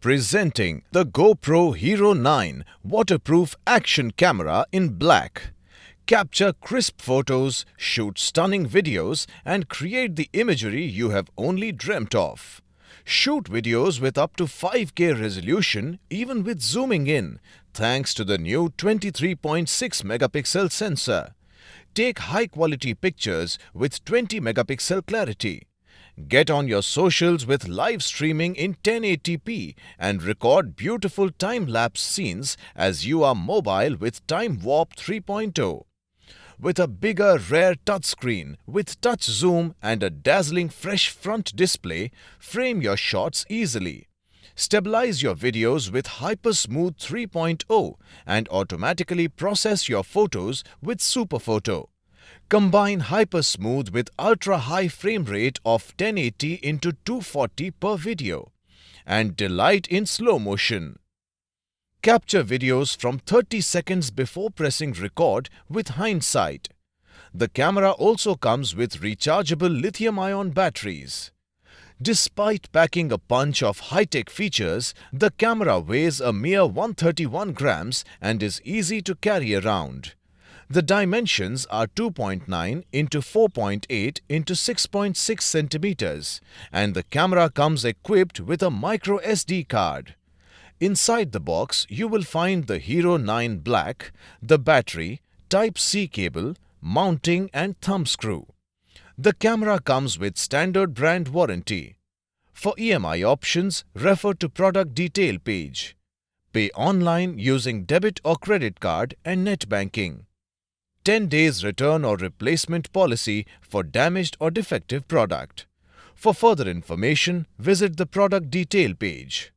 Presenting the GoPro HERO9 waterproof action camera in black. Capture crisp photos, shoot stunning videos and create the imagery you have only dreamt of. Shoot videos with up to 5K resolution even with zooming in thanks to the new 23.6 megapixel sensor. Take high-quality pictures with 20 megapixel clarity. Get on your socials with live streaming in 1080p and record beautiful time-lapse scenes as you are mobile with Time Warp 3.0. With a bigger rare touchscreen with touch zoom and a dazzling fresh front display, frame your shots easily. Stabilize your videos with Hypersmooth 3.0 and automatically process your photos with SuperPhoto. Combine Hypersmooth with ultra-high frame rate of 1080 into 240 per video and delight in slow motion. Capture videos from 30 seconds before pressing record with hindsight. The camera also comes with rechargeable lithium-ion batteries. Despite packing a punch of high-tech features, the camera weighs a mere 131 grams and is easy to carry around. The dimensions are 2.9 into 4.8 into 6.6 centimeters and the camera comes equipped with a micro SD card. Inside the box, you will find the HERO9 Black, the battery, Type-C cable, mounting and thumb screw. The camera comes with standard brand warranty. For EMI options, refer to product detail page. Pay online using debit or credit card and net banking. 10 days return or replacement policy for damaged or defective product. For further information, visit the product detail page.